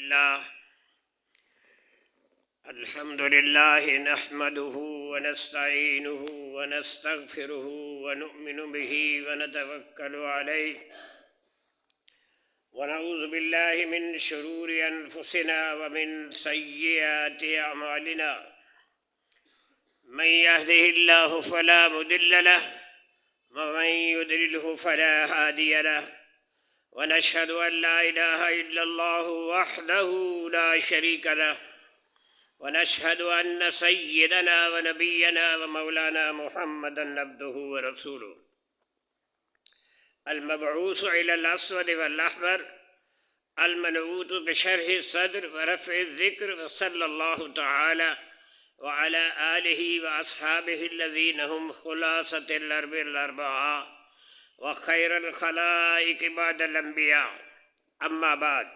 الله الحمد لله نحمده ونستعينه ونستغفره ونؤمن به ونتوكل عليه ونعوذ بالله من شرور أنفسنا ومن سيئات أعمالنا من يهده الله فلا مضل له ومن يضلله فلا هادي له ونشهد أن لا إله إلا الله وحده لا شريك له ونشهد أن سيدنا ونبينا ومولانا محمدا عبده ورسوله المبعوث إلى الأسود والأحمر المنعوت بشرح الصدر ورفع الذكر وصلى الله تعالى وعلى آله وأصحابه الذين هم خلاصة الأربعة وخير الخلائق بعد الأنبياء أما بعد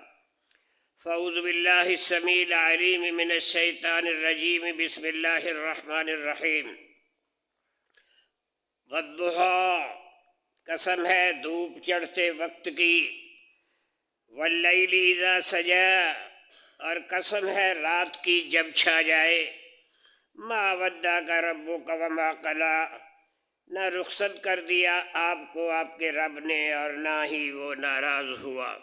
فأعوذ بالله السميع العليم من الشيطان الرجيم بسم الله الرحمن الرحيم والضحى قسم ہے دھوپ چڑھتے وقت کی واللیل اذا سجا اور قسم ہے رات کی جب چھا جائے ما ودعک ربک وما قلی نہ رخصت کر دیا آپ کو آپ کے رب نے اور نہ ہی وہ ناراض ہوا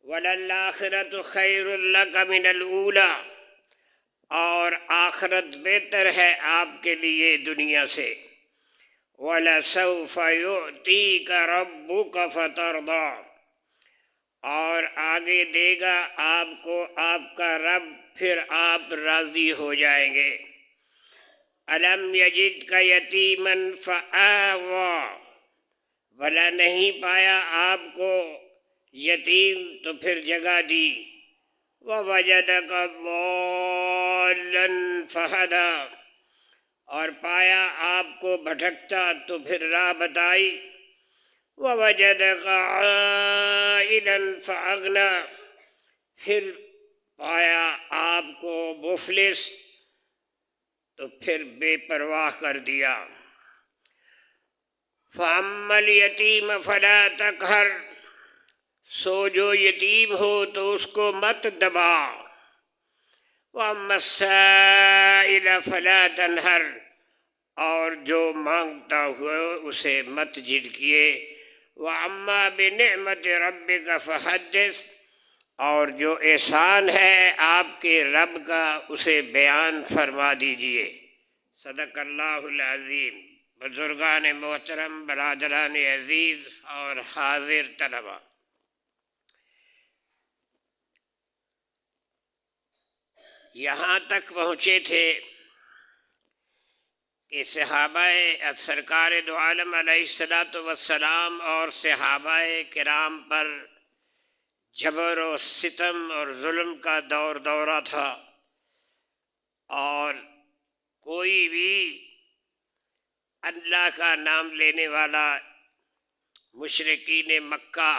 وَلَلْآخِرَةُ خَيْرٌ لَكَ مِنَ الْأُولَى اور آخرت بہتر ہے آپ کے لیے دنیا سے وَلَسَوْفَ يُعْطِيكَ رَبُّكَ فَتَرْضَىٰ اور آگے دے گا آپ کو آپ کا رب پھر آپ راضی ہو جائیں گے الم یجدک یتیما فآویٰ بھلا نہیں پایا آپ کو یتیم تو پھر جگہ دی ووجدک ضالا فہدیٰ اور پایا آپ کو بھٹکتا تو پھر راہ بتائی ووجدک عائلا فأغنیٰ پھر پایا آپ کو مفلس تو پھر بے پرواہ کر دیا فَأَمَّا الْيَتِيمَ فَلَا تَقْهَرْ سو جو یتیم ہو تو اس کو مت دبا وَأَمَّا السَّائِلَ فَلَا تَنْهَرْ اور جو مانگتا ہوا اسے مت جھٹکیے وَأَمَّا بِنِعْمَةِ رَبِّكَ فَحَدِّثْ اور جو احسان ہے آپ کے رب کا اسے بیان فرما دیجئے صدق اللہ العظیم بزرگان محترم برادران عزیز اور حاضر طلبہ یہاں تک پہنچے تھے کہ صحابہ سرکار دو عالم علیہ الصلاۃ والسلام اور صحابہ کرام پر جبر و ستم اور ظلم کا دورہ تھا اور کوئی بھی اللہ کا نام لینے والا مشرکین مکہ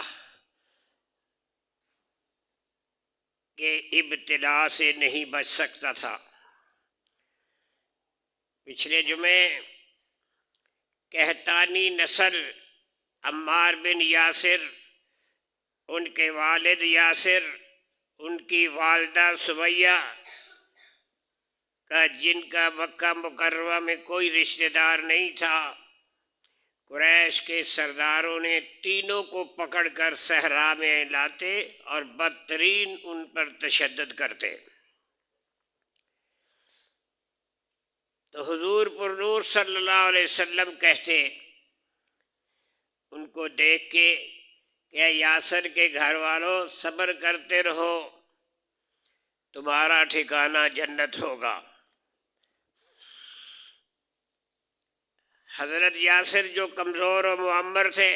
کے ابتلا سے نہیں بچ سکتا تھا پچھلے جمعے قحطانی نسل عمار بن یاسر ان کے والد یاسر ان کی والدہ سمیہ کا جن کا مکہ مکرمہ میں کوئی رشتہ دار نہیں تھا قریش کے سرداروں نے تینوں کو پکڑ کر صحرا میں لاتے اور بدترین ان پر تشدد کرتے تو حضور پر نور صلی اللہ علیہ وسلم کہتے ان کو دیکھ کے کہ یاسر کے گھر والوں صبر کرتے رہو تمہارا ٹھکانہ جنت ہوگا حضرت یاسر جو کمزور و معمر تھے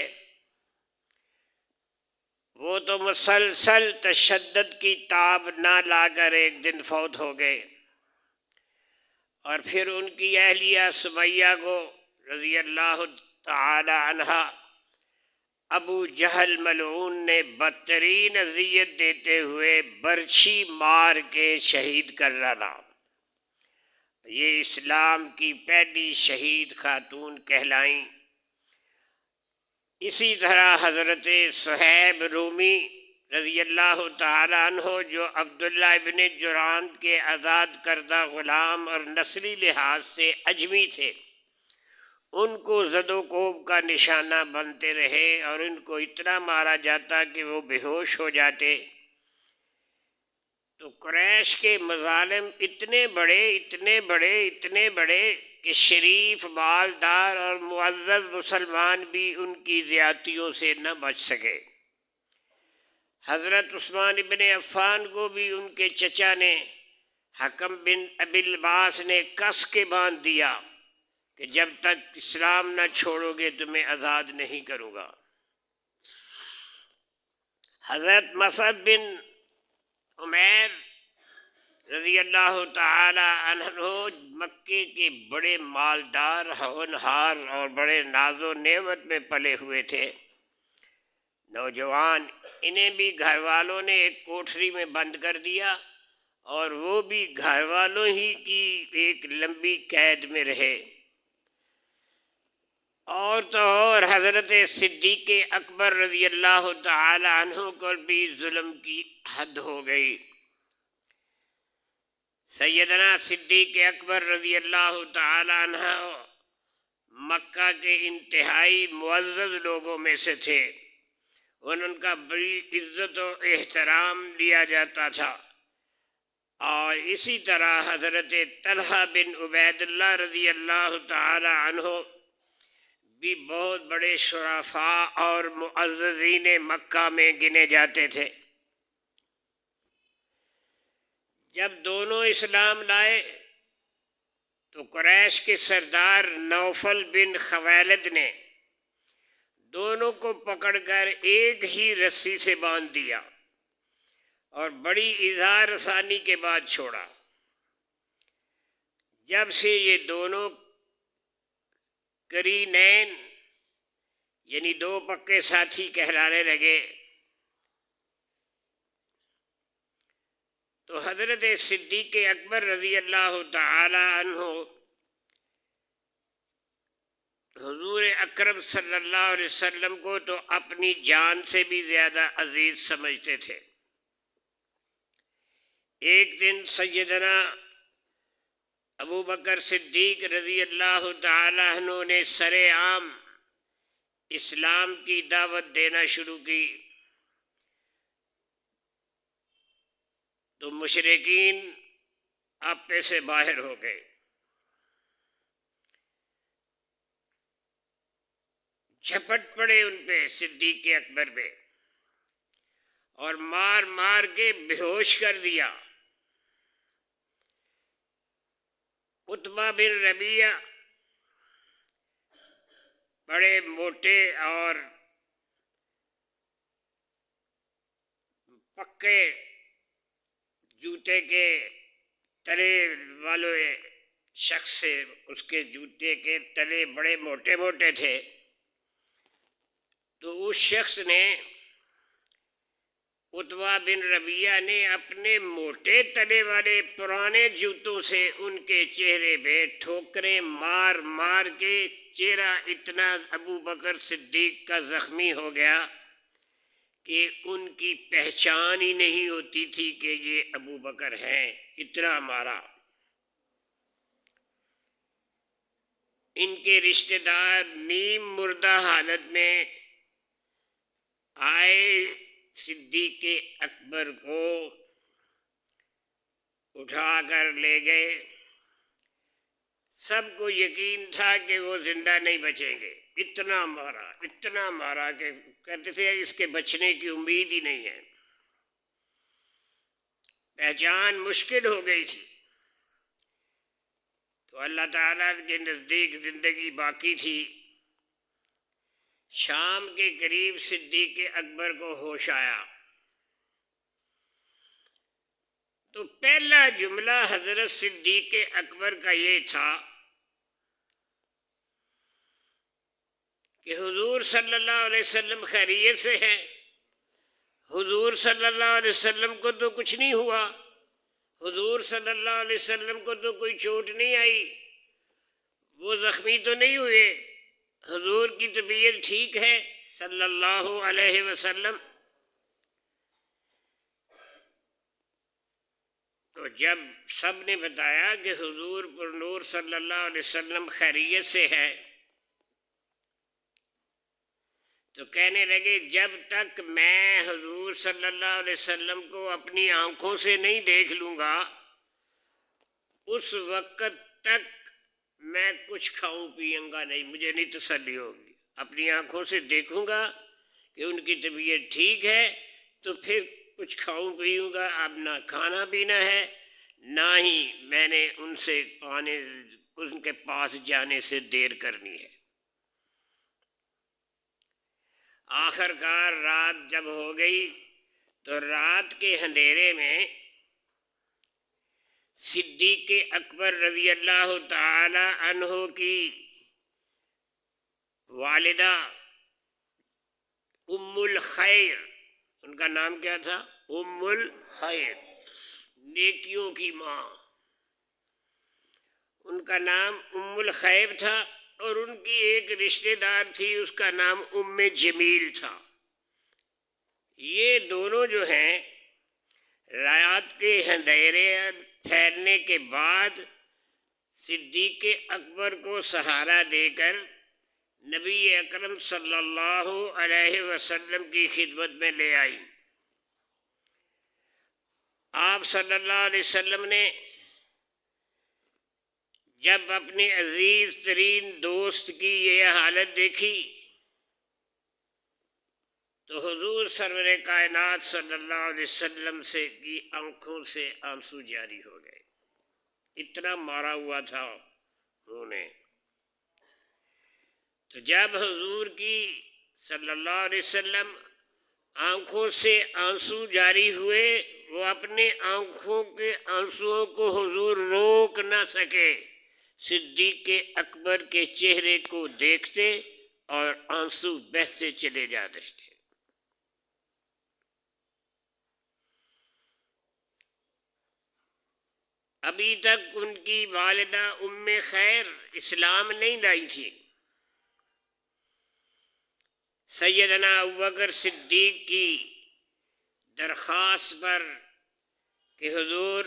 وہ تو مسلسل تشدد کی تاب نہ لا کر ایک دن فوت ہو گئے اور پھر ان کی اہلیہ سمیہ کو رضی اللہ تعالی عنہا ابو جہل ملعون نے بدترین اذیت دیتے ہوئے برچھی مار کے شہید کر ڈالا یہ اسلام کی پہلی شہید خاتون کہلائیں اسی طرح حضرت صہیب رومی رضی اللہ تعالیٰ عنہ جو عبداللہ ابن جران کے آزاد کردہ غلام اور نسلی لحاظ سے اجمی تھے، ان کو زد و کوب کا نشانہ بنتے رہے اور ان کو اتنا مارا جاتا کہ وہ بے ہوش ہو جاتے۔ تو قریش کے مظالم اتنے بڑے کہ شریف، مالدار اور معزز مسلمان بھی ان کی زیادتیوں سے نہ بچ سکے۔ حضرت عثمان بن عفان کو بھی ان کے چچا نے، حکم بن ابی العاص نے کس کے باندھ دیا کہ جب تک اسلام نہ چھوڑو گے تمہیں آزاد نہیں کروں گا۔ حضرت مصعب بن عمیر رضی اللہ تعالی عنہ مکے کے بڑے مالدار، ہونہار اور بڑے ناز و نعمت میں پلے ہوئے تھے، نوجوان۔ انہیں بھی گھر والوں نے ایک کوٹھری میں بند کر دیا اور وہ بھی گھر والوں ہی کی ایک لمبی قید میں رہے۔ اور تو اور حضرت صدیق اکبر رضی اللہ تعالی عنہ کو بھی ظلم کی حد ہو گئی۔ سیدنا صدیق اکبر رضی اللہ تعالی عنہ مکہ کے انتہائی معزز لوگوں میں سے تھے، ان کا بڑی عزت و احترام لیا جاتا تھا۔ اور اسی طرح حضرت طلحہ بن عبید اللہ رضی اللہ تعالی عنہ بھی بہت بڑے شرفاء اور معززین مکہ میں گنے جاتے تھے۔ جب دونوں اسلام لائے تو قریش کے سردار نوفل بن خویلد نے دونوں کو پکڑ کر ایک ہی رسی سے باندھ دیا اور بڑی اظہار رسانی کے بعد چھوڑا۔ جب سے یہ دونوں قرینین یعنی دو پکے ساتھی کہلانے لگے تو حضرت صدیق اکبر رضی اللہ تعالی عنہ حضور اکرم صلی اللہ علیہ وسلم کو تو اپنی جان سے بھی زیادہ عزیز سمجھتے تھے۔ ایک دن سیدنا ابو بکر صدیق رضی اللہ تعالی عنہ نے سر عام اسلام کی دعوت دینا شروع کی تو مشرکین آپے سے باہر ہو گئے۔ جھپٹ پڑے ان پہ، صدیق اکبر پہ، اور مار مار کے بے ہوش کر دیا۔ عتبہ بن ربیعہ بڑے موٹے اور پکے جوتے کے تلے والے شخص سے، اس کے جوتے کے تلے بڑے موٹے موٹے تھے، تو اس شخص نے، عتبہ بن ربیعہ نے اپنے موٹے تلے والے پرانے جوتوں سے ان کے چہرے پہ ٹھوکریں مار مار کے چہرہ اتنا ابو بکر صدیق کا زخمی ہو گیا کہ ان کی پہچان ہی نہیں ہوتی تھی کہ یہ ابو بکر ہیں، اتنا مارا۔ ان کے رشتہ دار نیم مردہ حالت میں آئے، صدیق اکبر کو اٹھا کر لے گئے۔ سب کو یقین تھا کہ وہ زندہ نہیں بچیں گے، اتنا مارا کہ کہتے تھے اس کے بچنے کی امید ہی نہیں ہے، پہچان مشکل ہو گئی تھی۔ تو اللہ تعالیٰ کے نزدیک زندگی باقی تھی۔ شام کے قریب صدیق اکبر کو ہوش آیا تو پہلا جملہ حضرت صدیق اکبر کا یہ تھا کہ حضور صلی اللہ علیہ وسلم خیریت سے ہیں، حضور صلی اللہ علیہ وسلم کو تو کچھ نہیں ہوا، حضور صلی اللہ علیہ وسلم کو تو کوئی چوٹ نہیں آئی، وہ زخمی تو نہیں ہوئے، حضور کی طبیعت ٹھیک ہے صلی اللہ علیہ وسلم۔ تو جب سب نے بتایا کہ حضور پر نور صلی اللہ علیہ وسلم خیریت سے ہے تو کہنے لگے جب تک میں حضور صلی اللہ علیہ وسلم کو اپنی آنکھوں سے نہیں دیکھ لوں گا اس وقت تک میں کچھ کھاؤں پیوں گا نہیں، مجھے نہیں تسلی ہوگی۔ اپنی آنکھوں سے دیکھوں گا کہ ان کی طبیعت ٹھیک ہے تو پھر کچھ کھاؤں پیوں گا، اب نہ کھانا پینا ہے نہ ہی میں نے ان کے پاس جانے سے دیر کرنی ہے۔ آخر کار رات جب ہو گئی تو رات کے اندھیرے میں صدیق اکبر رضی اللہ تعالی عنہ کی والدہ ام الخیر، ان کا نام کیا تھا؟ ام الخیر، نیکیوں کی ماں، ان کا نام ام الخیر تھا، اور ان کی ایک رشتہ دار تھی اس کا نام ام جمیل تھا۔ یہ دونوں جو ہیں رات کے اندھیرے پھیلنے کے بعد صدیق اکبر کو سہارا دے کر نبی اکرم صلی اللہ علیہ وسلم کی خدمت میں لے آئی۔ آپ صلی اللہ علیہ وسلم نے جب اپنے عزیز ترین دوست کی یہ حالت دیکھی تو حضور سرور کائنات صلی اللہ علیہ وسلم سے کی آنکھوں سے آنسو جاری ہو گئے، اتنا مارا ہوا تھا انہوں نے۔ تو جب حضور کی صلی اللہ علیہ وسلم آنکھوں سے آنسو جاری ہوئے، وہ اپنے آنکھوں کے آنسوؤں کو حضور روک نہ سکے، صدیق اکبر کے چہرے کو دیکھتے اور آنسو بہتے چلے جاتے تھے۔ ابھی تک ان کی والدہ ام خیر اسلام نہیں لائی تھی۔ سیدنا ابوبکر صدیق کی درخواست پر کہ حضور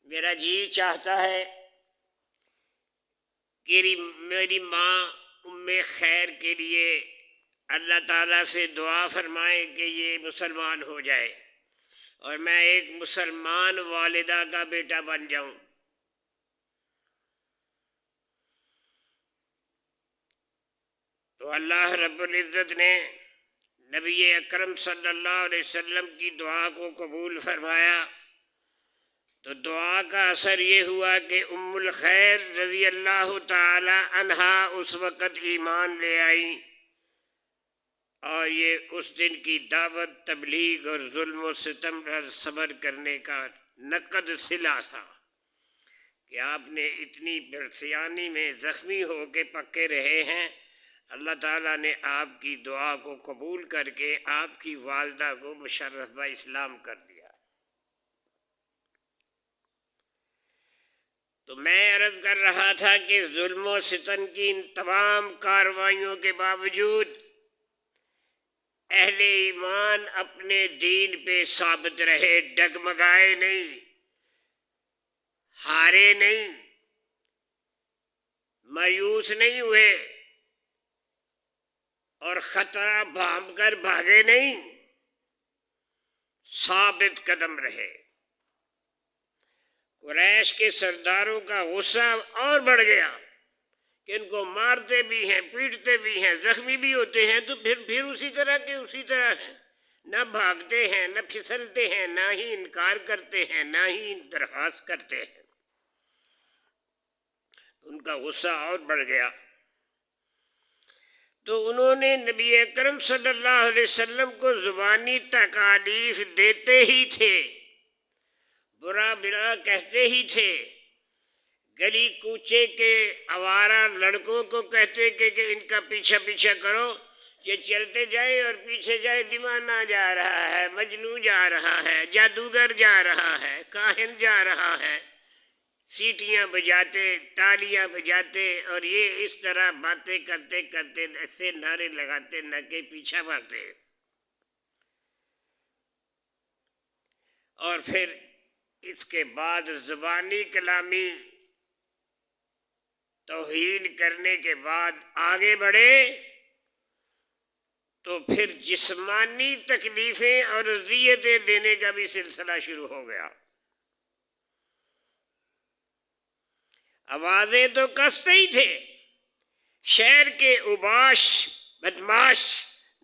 میرا جی چاہتا ہے کہ میری ماں ام خیر کے لیے اللہ تعالیٰ سے دعا فرمائے کہ یہ مسلمان ہو جائے اور میں ایک مسلمان والدہ کا بیٹا بن جاؤں۔ تو اللہ رب العزت نے نبی اکرم صلی اللہ علیہ وسلم کی دعا کو قبول فرمایا۔ تو دعا کا اثر یہ ہوا کہ ام الخیر رضی اللہ تعالی عنہا اس وقت ایمان لے آئیں، اور یہ اس دن کی دعوت، تبلیغ اور ظلم و ستم پر صبر کرنے کا نقد صلہ تھا کہ آپ نے اتنی پریشانی میں زخمی ہو کے پکے رہے ہیں، اللہ تعالیٰ نے آپ کی دعا کو قبول کر کے آپ کی والدہ کو مشرف اسلام کر دیا۔ تو میں عرض کر رہا تھا کہ ظلم و ستم کی ان تمام کارروائیوں کے باوجود اہل ایمان اپنے دین پہ ثابت رہے، ڈگمگائے نہیں، ہارے نہیں، مایوس نہیں ہوئے اور خطرہ بھانپ کر بھاگے نہیں، ثابت قدم رہے۔ قریش کے سرداروں کا غصہ اور بڑھ گیا کہ ان کو مارتے بھی ہیں، پیٹتے بھی ہیں، زخمی بھی ہوتے ہیں، تو پھر اسی طرح کے اسی طرح ہیں، نہ بھاگتے ہیں، نہ پھسلتے ہیں، نہ ہی انکار کرتے ہیں، نہ ہی درخواست کرتے ہیں۔ ان کا غصہ اور بڑھ گیا۔ تو انہوں نے نبی اکرم صلی اللہ علیہ وسلم کو زبانی تکالیف دیتے ہی تھے، برا بلا کہتے ہی تھے، گلی کوچے کے آوارہ لڑکوں کو کہتے کہ ان کا پیچھا پیچھا کرو، یہ چلتے جائے اور پیچھے جائے، دیوانہ جا رہا ہے، مجنون جا رہا ہے، جادوگر جا رہا ہے، کاہن جا رہا ہے، سیٹیاں بجاتے، تالیاں بجاتے، اور یہ اس طرح باتیں کرتے کرتے ایسے نعرے لگاتے نہ کہ پیچھا مارتے۔ اور پھر اس کے بعد زبانی کلامی توہین کرنے کے بعد آگے بڑھے تو پھر جسمانی تکلیفیں اور اذیتیں دینے کا بھی سلسلہ شروع ہو گیا. آوازیں تو کستے ہی تھے. شہر کے اوباش بدماش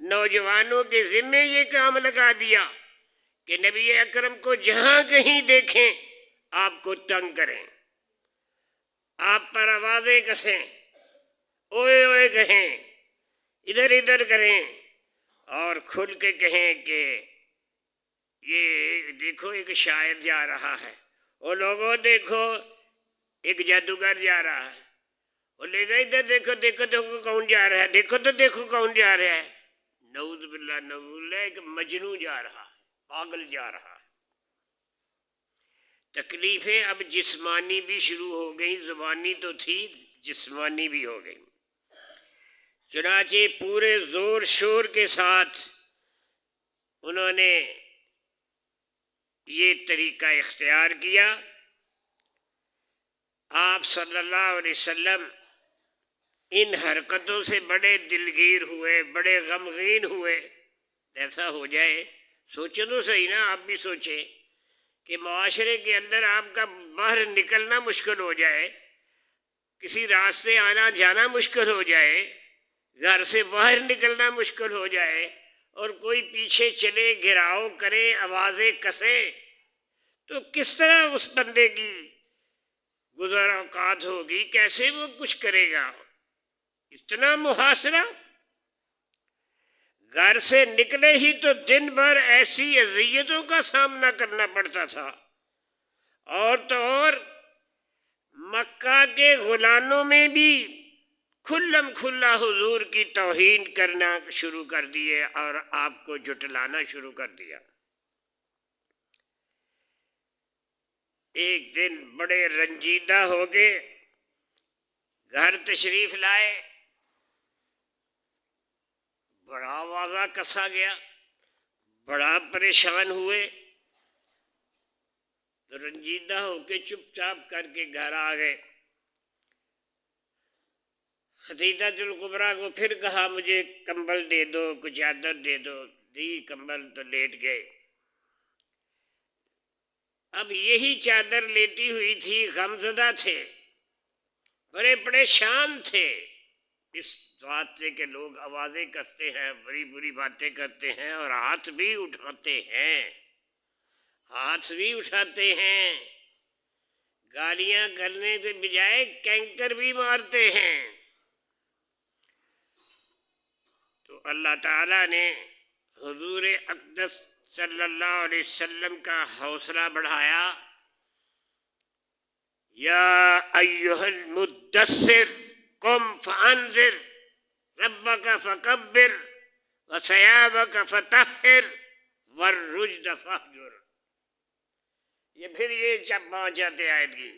نوجوانوں کے ذمے یہ کام لگا دیا کہ نبی اکرم کو جہاں کہیں دیکھیں آپ کو تنگ کریں، آپ پر آوازیں کسیں، اوئے اوئے کہیں، ادھر ادھر کریں اور کھل کے کہیں کہ یہ دیکھو ایک شاعر جا رہا ہے، وہ لوگوں دیکھو ایک جادوگر جا رہا ہے، وہ لے گئے ادھر دیکھو دیکھو دیکھو کون جا رہا ہے، دیکھو تو دیکھو کون جا رہا ہے. نعوذ باللہ نعوذ باللہ، ایک مجنوں جا رہا ہے، پاگل جا رہا ہے. تکلیفیں اب جسمانی بھی شروع ہو گئیں، زبانی تو تھی جسمانی بھی ہو گئی. چنانچہ پورے زور شور کے ساتھ انہوں نے یہ طریقہ اختیار کیا. آپ صلی اللہ علیہ وسلم ان حرکتوں سے بڑے دلگیر ہوئے، بڑے غمگین ہوئے. ایسا ہو جائے، سوچو تو صحیح نا، آپ بھی سوچیں کہ معاشرے کے اندر آپ کا باہر نکلنا مشکل ہو جائے، کسی راستے آنا جانا مشکل ہو جائے، گھر سے باہر نکلنا مشکل ہو جائے اور کوئی پیچھے چلے، گھراؤ کرے، آوازیں کسے، تو کس طرح اس بندے کی گزر اوقات ہوگی، کیسے وہ کچھ کرے گا؟ اتنا محاصرہ. گھر سے نکلے ہی تو دن بھر ایسی اذیتوں کا سامنا کرنا پڑتا تھا. اور تو اور مکہ کے غلاموں میں بھی کھلم کھلا حضور کی توہین کرنا شروع کر دیے اور آپ کو جھٹلانا شروع کر دیا. ایک دن بڑے رنجیدہ ہو کے گھر تشریف لائے، بڑا واضح کسا گیا، بڑا پریشان ہوئے، تو رنجیدہ ہو کے چپ چاپ کر کے گھر آ گئے. خدیجہ الکبریٰ کو پھر کہا مجھے کمبل دے دو، کچھ چادر دے دو، دی کمبل تو لیٹ گئے. اب یہی چادر لیٹی ہوئی تھی، غمزدہ تھے، بڑے پریشان تھے اس بات سے کہ لوگ آوازیں کستے ہیں، بڑی بری باتیں کرتے ہیں اور ہاتھ بھی اٹھاتے ہیں، ہاتھ بھی اٹھاتے ہیں، گالیاں کرنے سے بجائے کینکر بھی مارتے ہیں. تو اللہ تعالیٰ نے حضور اقدس صلی اللہ علیہ وسلم کا حوصلہ بڑھایا. یا ایھا المدثر قم فانذر ربک فکبر وثیابک فطہر والرجز فاہجر. یہ پھر یہ 5 آیت کی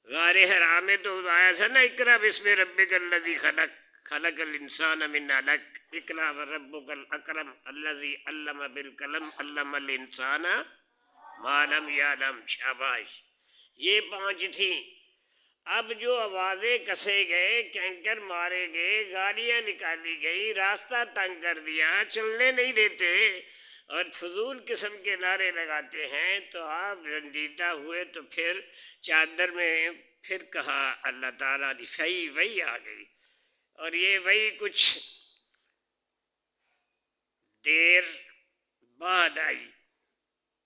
غار حرا میں تو آیا تھا نا، اقرأ بسم ربک الذی خلق خلق الانسان من علق اقرأ وربک الاکرم الذی علم بالقلم علم الانسان ما لم یعلم. شاباش، یہ 5 تھی. اب جو آوازیں کسے گئے، کینکر مارے گئے، گالیاں نکالی گئی، راستہ تنگ کر دیا، چلنے نہیں دیتے اور فضول قسم کے نعرے لگاتے ہیں، تو آپ رنجیدہ ہوئے. تو پھر چادر میں پھر کہا اللہ تعالیٰ نے، صحیح وہی آ گئی. اور یہ وہی کچھ دیر بعد آئی.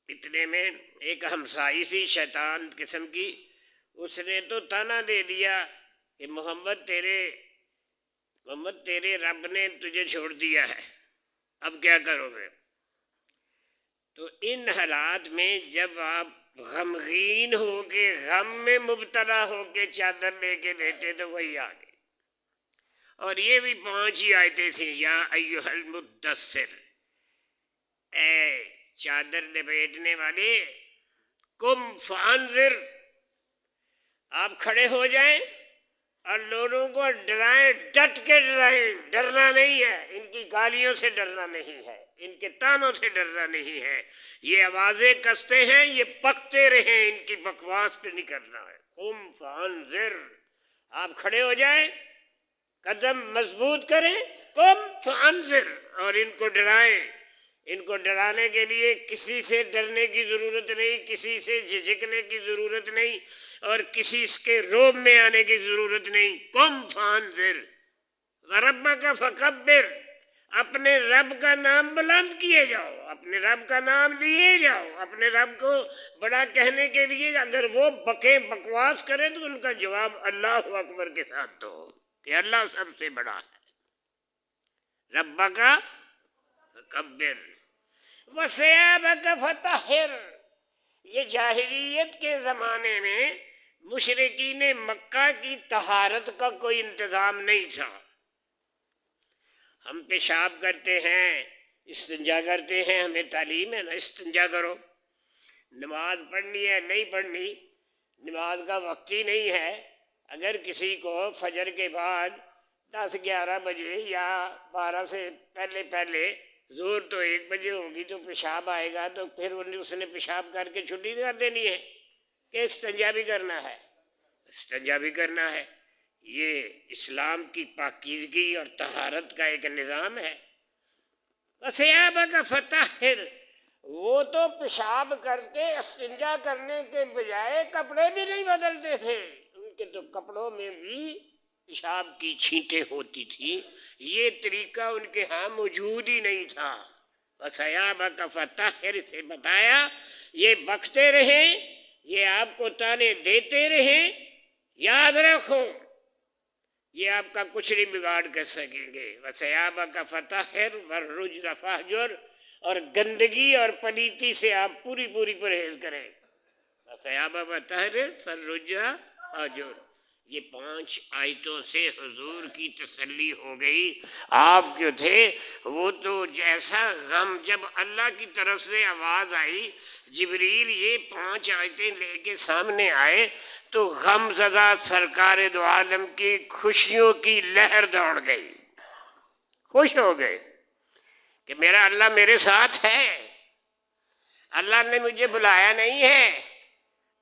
اتنے میں ایک ہمسائی سی شیطان قسم کی، اس نے تو تانا دے دیا کہ محمد تیرے رب نے تجھے چھوڑ دیا ہے، اب کیا کرو گے؟ تو ان حالات میں جب آپ غمگین ہو کے، غم میں مبتلا ہو کے چادر لے کے لیٹے تو وہی آ گئی. اور یہ بھی 5 ہی آیتیں تھیں. یا ایھا المدثر، اے چادر لپیٹنے والے، قم فانذر، آپ کھڑے ہو جائیں اور لوگوں کو ڈرائیں، ڈٹ کے ڈرائیں. ڈرنا نہیں ہے، ان کی گالیوں سے ڈرنا نہیں ہے. ان کے طعنوں سے ڈرنا نہیں ہے. یہ آوازیں کستے ہیں، یہ پکتے رہیں، ان کی بکواس پہ نہیں کرنا ہے. قم فانذر، آپ کھڑے ہو جائیں، قدم مضبوط کریں، قم فانذر، اور ان کو ڈرائیں. ان کو ڈرانے کے لیے کسی سے ڈرنے کی ضرورت نہیں، کسی سے جھجکنے کی ضرورت نہیں، اور کسی کے روب میں آنے کی ضرورت نہیں. قم فانذر وربک فکبر، اپنے رب کا نام بلند کیے جاؤ، اپنے رب کا نام لیے جاؤ. اپنے رب کو بڑا کہنے کے لیے اگر وہ بکواس کریں تو ان کا جواب اللہ اکبر کے ساتھ دو کہ اللہ سب سے بڑا ہے. ربک فکبر وثیابک فطہر. یہ جاہلیت کے زمانے میں مشرکین مکہ کی طہارت کا کوئی انتظام نہیں تھا. ہم پیشاب کرتے ہیں، استنجا کرتے ہیں، ہمیں تعلیم ہے نا استنجا کرو. نماز پڑھنی ہے نہیں پڑھنی، نماز کا وقت ہی نہیں ہے. اگر کسی کو فجر کے بعد 10-11 بجے یا 12 سے پہلے ظہر تو 1 بجے ہوگی تو پیشاب آئے گا، تو پھر اس نے پیشاب کر کے چھٹی کر دینی ہے کہ استنجا بھی کرنا ہے. استنجا بھی کرنا ہے. یہ اسلام کی پاکیزگی اور طہارت کا ایک نظام ہے. وثیابک فطہر، وہ تو پیشاب کر کے استنجا کرنے کے بجائے کپڑے بھی نہیں بدلتے تھے. ان کے تو کپڑوں میں بھی پیشاب کی چھینٹیں ہوتی تھی. یہ طریقہ ان کے ہاں موجود ہی نہیں تھا. وثیابک فطہر سے بتایا یہ بکتے رہیں، یہ آپ کو طعنے دیتے رہیں، یاد رکھو یہ آپ کا کچھ نہیں بگاڑ کر سکیں گے. وثیابک فطہر والرجز فاہجر، اور گندگی اور پلیتی سے آپ پوری پرہیز کریں. وثیابک فطہر والرجز فاہجر. یہ 5 آیتوں سے حضور کی تسلی ہو گئی. آپ جو تھے وہ تو جیسا غم، جب اللہ کی طرف سے آواز آئی، جبریل یہ 5 آیتیں لے کے سامنے آئے تو غم زدہ سرکار دو عالم کی خوشیوں کی لہر دوڑ گئی. خوش ہو گئے کہ میرا اللہ میرے ساتھ ہے، اللہ نے مجھے بلایا نہیں ہے،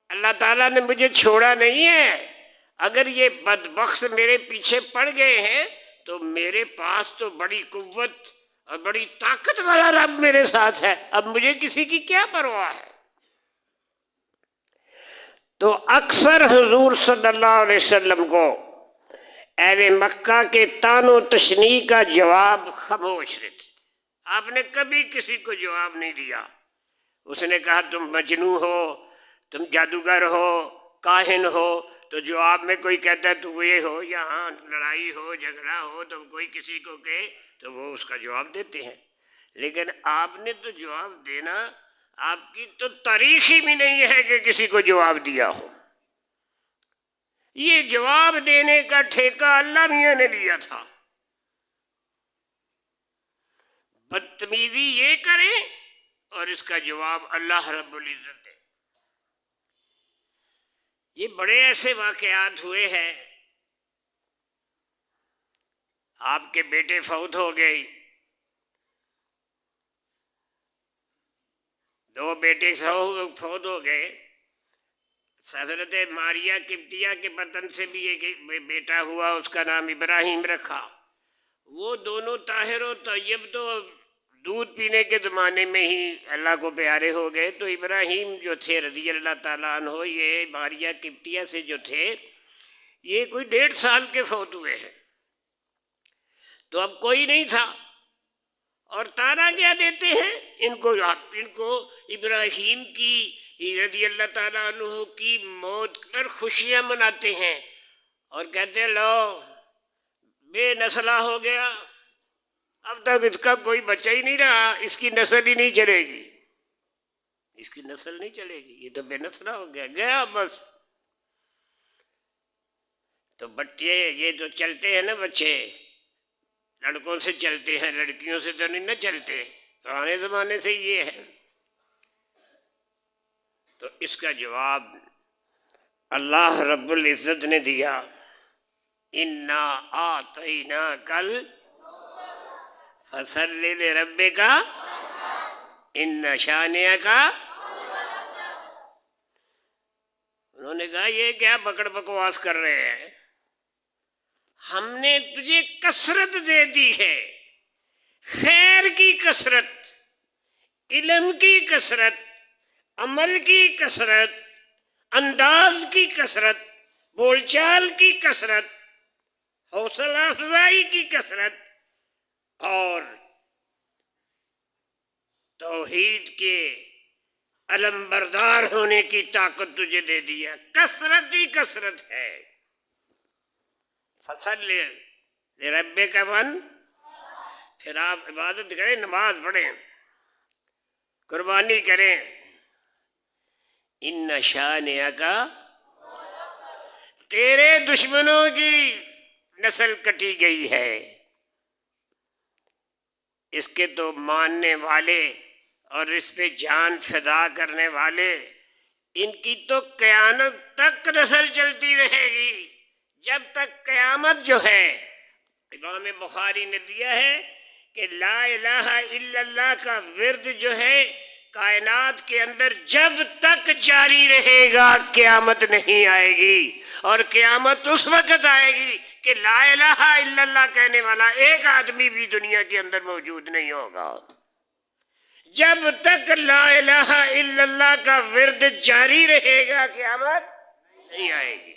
اللہ تعالیٰ نے مجھے چھوڑا نہیں ہے. اگر یہ بدبخت میرے پیچھے پڑ گئے ہیں تو میرے پاس تو بڑی قوت اور بڑی طاقت والا رب میرے ساتھ ہے، اب مجھے کسی کی کیا پرواہ ہے. تو اکثر حضور صلی اللہ علیہ وسلم کو اہل مکہ کے طعن و تشنیع کا جواب خاموش رہتے تھے. آپ نے کبھی کسی کو جواب نہیں دیا. اس نے کہا تم مجنون ہو، تم جادوگر ہو، کاہن ہو، تو جواب میں کوئی کہتا ہے تو یہ ہو، یہاں لڑائی ہو جھگڑا ہو تو کوئی کسی کو کہے تو وہ اس کا جواب دیتے ہیں. لیکن آپ نے تو جواب دینا، آپ کی تو تاریخ ہی بھی نہیں ہے کہ کسی کو جواب دیا ہو. یہ جواب دینے کا ٹھیکہ اللہ میاں نے لیا تھا. بدتمیزی یہ کریں اور اس کا جواب اللہ رب العزت دے. یہ بڑے ایسے واقعات ہوئے ہیں. آپ کے بیٹے فوت ہو گئے، 2 بیٹے فوت ہو گئے. حضرت ماریہ قبطیہ کے بطن سے بھی ایک بیٹا ہوا، اس کا نام ابراہیم رکھا. وہ دونوں طاہر و طیب تو دودھ پینے کے زمانے میں ہی اللہ کو پیارے ہو گئے. تو ابراہیم جو تھے رضی اللہ تعالیٰ عنہ، یہ ماریہ قبطیہ سے جو تھے یہ کوئی 1.5 سال کے فوت ہوئے ہیں. تو اب کوئی نہیں تھا، اور تانا کیا دیتے ہیں ان کو ابراہیم کی رضی اللہ تعالیٰ عنہ کی موت پر خوشیاں مناتے ہیں اور کہتے ہیں لو بے نسلہ ہو گیا، اب تک اس کا کوئی بچہ ہی نہیں رہا، اس کی نسل ہی نہیں چلے گی، اس کی نسل نہیں چلے گی، یہ تو بے نسلہ ہو گیا بس. تو بچے یہ جو چلتے ہیں نا، بچے لڑکوں سے چلتے ہیں، لڑکیوں سے تو نہیں نہ چلتے، پرانے زمانے سے یہ ہے. تو اس کا جواب اللہ رب العزت نے دیا، اِنَّا آتَيْنَاكَ الْكَوْثَرَ فَصَلِّ لِرَبِّكَ ان شانئک کا. انہوں نے کہا یہ کیا بکڑ بکواس کر رہے ہیں، ہم نے تجھے کثرت دے دی ہے، خیر کی کثرت، علم کی کثرت، عمل کی کثرت، انداز کی کثرت، بول چال کی کثرت، حوصلہ افزائی کی کثرت، اور توحید کے علم بردار ہونے کی طاقت تجھے دے دیا، کثرت ہی کثرت ہے. فصل لربک ون، پھر آپ عبادت کریں، نماز پڑھیں، قربانی کریں. ان شانئک، تیرے دشمنوں کی نسل کٹی گئی ہے. اس کے تو ماننے والے اور اس پہ جان فدا کرنے والے، ان کی تو قیامت تک نسل چلتی رہے گی. جب تک قیامت جو ہے، امام بخاری نے دیا ہے کہ لا الہ الا اللہ کا ورد جو ہے کائنات کے اندر جب تک جاری رہے گا قیامت نہیں آئے گی. اور قیامت اس وقت آئے گی کہ لا الہ الا اللہ کہنے والا ایک آدمی بھی دنیا کے اندر موجود نہیں ہوگا. جب تک لا الہ الا اللہ کا ورد جاری رہے گا قیامت نہیں آئے گی.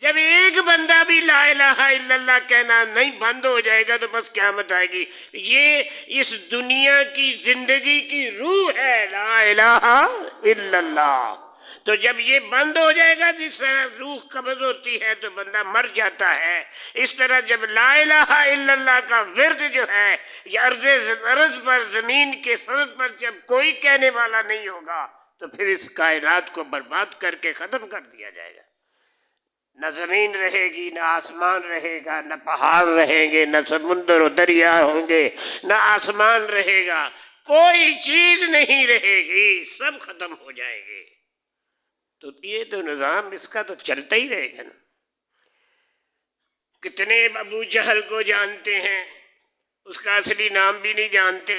جب ایک بندہ بھی لا الہ الا اللہ کہنا نہیں بند ہو جائے گا تو بس قیامت آئے گی. یہ اس دنیا کی زندگی کی روح ہے لا الہ الا اللہ. تو جب یہ بند ہو جائے گا، جس طرح روح قبض ہوتی ہے تو بندہ مر جاتا ہے، اس طرح جب لا الہ الا اللہ کا ورد جو ہے یہ ارض پر، زمین کے سطح پر جب کوئی کہنے والا نہیں ہوگا تو پھر اس کائنات کو برباد کر کے ختم کر دیا جائے گا. نہ زمین رہے گی، نہ آسمان رہے گا، نہ پہاڑ رہیں گے، نہ سمندر و دریا ہوں گے، نہ آسمان رہے گا، کوئی چیز نہیں رہے گی، سب ختم ہو جائیں گے. تو یہ تو نظام اس کا تو چلتا ہی رہے گا نا. کتنے ابو جہل کو جانتے ہیں، اس کا اصلی نام بھی نہیں جانتے.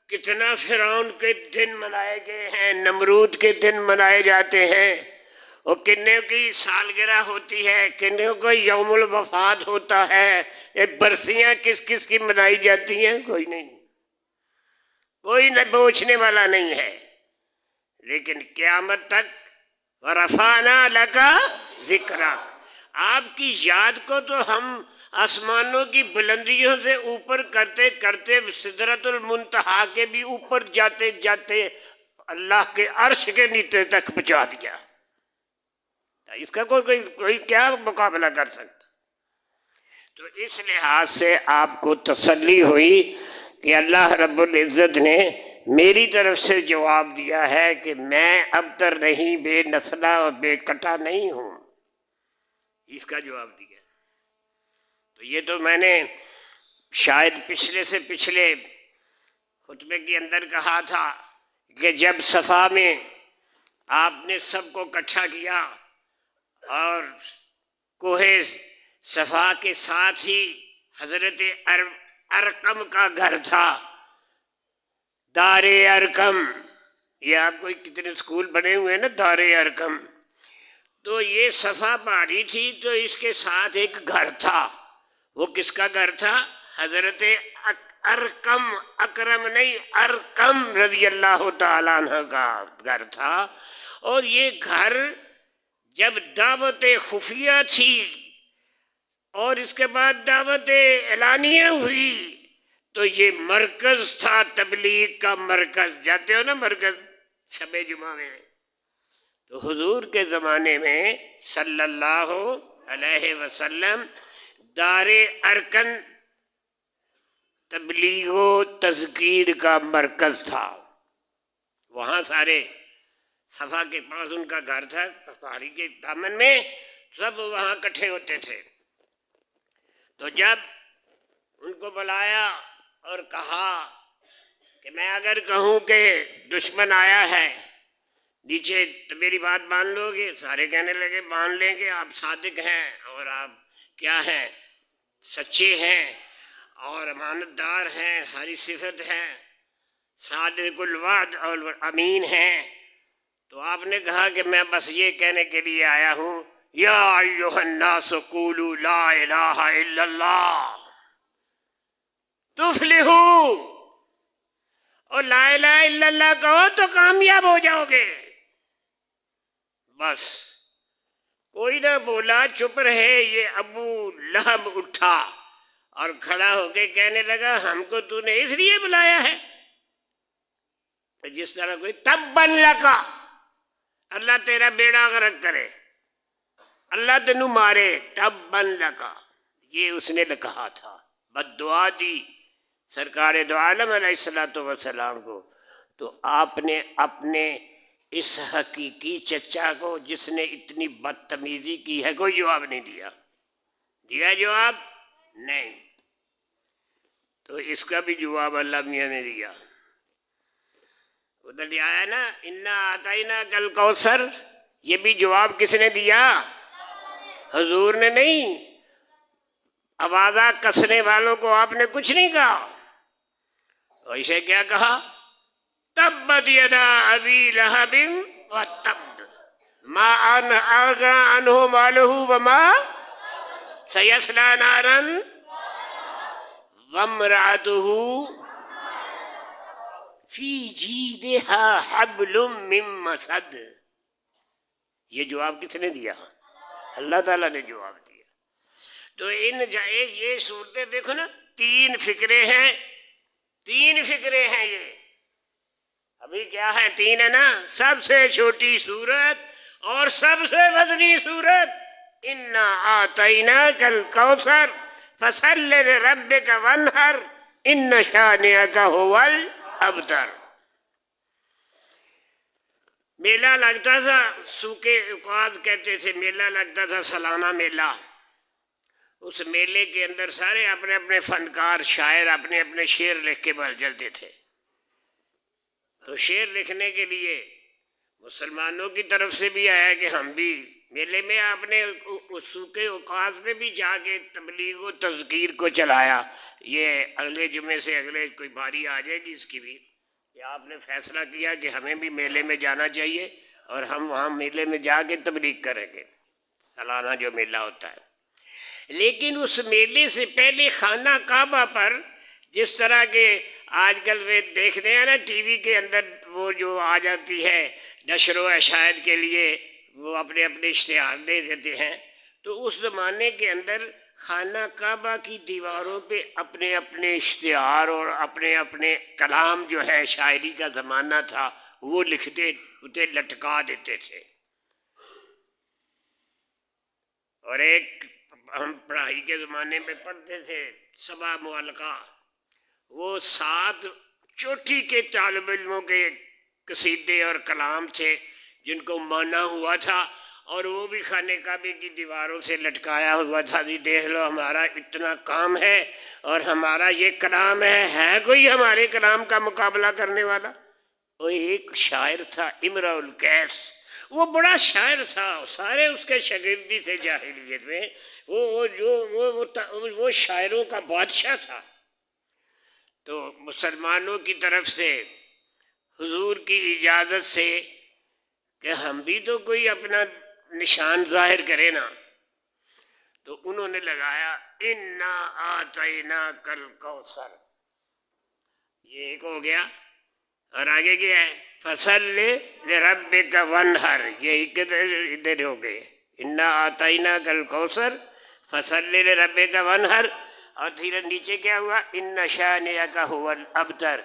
کتنا فرعون کے دن منائے گئے ہیں، نمرود کے دن منائے جاتے ہیں، اور کتنے کی سالگرہ ہوتی ہے، کتنے کو یوم الوفات ہوتا ہے. یہ برسیاں کس کس کی منائی جاتی ہیں؟ کوئی نہیں، کوئی نہ پوچھنے والا نہیں ہے. لیکن قیامت تک ورفعنا لک ذکرک، آپ کی یاد کو تو ہم آسمانوں کی بلندیوں سے اوپر کرتے کرتے سدرۃ المنتہا کے بھی اوپر جاتے جاتے اللہ کے عرش کے نیچے تک پہنچا دیا. اس کا کوئی کیا مقابلہ کر سکتا. تو اس لحاظ سے آپ کو تسلی ہوئی کہ اللہ رب العزت نے میری طرف سے جواب دیا ہے کہ میں اب تر نہیں، بے نسلہ اور بے کٹا نہیں ہوں. اس کا جواب دیا. تو یہ تو میں نے شاید پچھلے سے پچھلے خطبے کے اندر کہا تھا کہ جب صفا میں آپ نے سب کو اکٹھا کیا اور کوہ صفا کے ساتھ ہی حضرت ارقم کا گھر تھا، دار ارقم. یہ آپ کو کتنے اسکول بنے ہوئے ہیں نا، دار ارقم. تو یہ صفا پہاڑی تھی تو اس کے ساتھ ایک گھر تھا. وہ کس کا گھر تھا؟ حضرت ارقم، اکرم نہیں، ارقم رضی اللہ تعالیٰ عنہ کا گھر تھا. اور یہ گھر جب دعوت خفیہ تھی اور اس کے بعد دعوت اعلانیہ ہوئی تو یہ مرکز تھا، تبلیغ کا مرکز. جاتے ہو نا مرکز شب جمعہ میں، تو حضور کے زمانے میں صلی اللہ علیہ وسلم دار ارکن تبلیغ و تذکیر کا مرکز تھا. وہاں سارے صفا کے پاس ان کا گھر تھا، پہاڑی کے دامن میں، سب وہاں اکٹھے ہوتے تھے. تو جب ان کو بلایا اور کہا کہ میں اگر کہوں کہ دشمن آیا ہے نیچے تو میری بات مان لو گے؟ سارے کہنے لگے مان لیں گے، آپ صادق ہیں اور آپ کیا ہیں، سچے ہیں اور امانت دار ہیں، ہری صفت ہے، صادق الوعد اور امین ہیں. تو آپ نے کہا کہ میں بس یہ کہنے کے لیے آیا ہوں، یا ایھا الناس قولوا لا الہ الا اللہ تفلحوا، اور لا الہ الا اللہ کہو تو کامیاب ہو جاؤ گے. بس کوئی نہ بولا، چپ رہے. یہ ابو لہب اٹھا اور کھڑا ہو کے کہنے لگا ہم کو تو نے اس لیے بلایا ہے؟ تو جس طرح کوئی تبا لکا، اللہ تیرا بیڑا غرق کرے، اللہ تینوں مارے، تبا لکا، یہ اس نے کہا تھا، بد دعا دی سرکار دو عالم علیہ الصلوۃ والسلام کو. تو آپ نے اپنے اس حقیقی چچا کو جس نے اتنی بدتمیزی کی ہے کوئی جواب نہیں دیا. دیا جواب؟ نہیں. تو اس کا بھی جواب اللہ میاں نے دیا. ادھر لے آیا نا انا اعطیناک کل کوثر، یہ بھی جواب کس نے دیا؟ حضور نے نہیں. آوازہ کسنے والوں کو آپ نے کچھ نہیں کہا. اسے کیا کہا؟ تبت یدا ابی لہب وتب ما اغنی عنہ مالہ وما سیصلی نارا وامرأتہ فی جیدہا حبل من مسد. یہ جواب کس نے دیا؟ اللہ تعالیٰ نے جواب دیا. تو یہ صورتیں دیکھو نا، تین فکرے ہیں یہ. ابھی کیا ہے؟ تین ہے نا. سب سے چھوٹی صورت اور سب سے وزنی صورت، انا اعطیناک الکوثر فصل لربک وانحر ان شانئک ھو الابتر. میلہ لگتا تھا، سوکے عکاظ کہتے تھے، میلہ لگتا تھا سالانہ میلہ. اس میلے کے اندر سارے اپنے اپنے فنکار شاعر اپنے اپنے شعر لکھ کے بھر چلتے تھے. تو شعر لکھنے کے لیے مسلمانوں کی طرف سے بھی آیا کہ ہم بھی میلے میں اپنے سوکے اوقات میں بھی جا کے تبلیغ و تذکیر کو چلایا. یہ اگلے جمعے سے اگلے کوئی باری آ جائے گی اس کی بھی، کہ آپ نے فیصلہ کیا کہ ہمیں بھی میلے میں جانا چاہیے اور ہم وہاں میلے میں جا کے تبلیغ کریں گے، سالانہ جو میلہ ہوتا ہے. لیکن اس میلے سے پہلے خانہ کعبہ پر جس طرح کے آج کل وہ دیکھتے ہیں نا ٹی وی کے اندر، وہ جو آ جاتی ہے نشر و اشاعت کے لیے، وہ اپنے اپنے اشتہار دے دیتے ہیں. تو اس زمانے کے اندر خانہ کعبہ کی دیواروں پہ اپنے اپنے اشتہار اور اپنے اپنے کلام جو ہے، شاعری کا زمانہ تھا، وہ لکھتے اسے لٹکا دیتے تھے. اور ایک ہم پڑھائی کے زمانے میں پڑھتے تھے سبا معلقہ، وہ 7 چوٹی کے طالب علموں کے قصیدے اور کلام تھے جن کو مانا ہوا تھا، اور وہ بھی خانہ کعبے کی دیواروں سے لٹکایا ہوا تھا. جی دیکھ لو ہمارا اتنا کام ہے اور ہمارا یہ کلام ہے کوئی ہمارے کلام کا مقابلہ کرنے والا؟ وہ ایک شاعر تھا امرؤ القیس، وہ بڑا شاعر تھا، سارے اس کے شاگردی تھے جاہلیت میں. وہ شاعروں کا بادشاہ تھا. تو مسلمانوں کی طرف سے حضور کی اجازت سے کہ ہم بھی تو کوئی اپنا نشان ظاہر کرے نا، تو انہوں نے لگایا انا اعطیناک الکوثر. یہ ایک ہو گیا، اور آگے کیا ہے؟ فصل لربک وانحر. یہ ادھر ہو گئے، انا اعطیناک الکوثر فصل لربک وانحر. اور دھیرے نیچے کیا ہوا؟ ان شانئک ھو الابتر.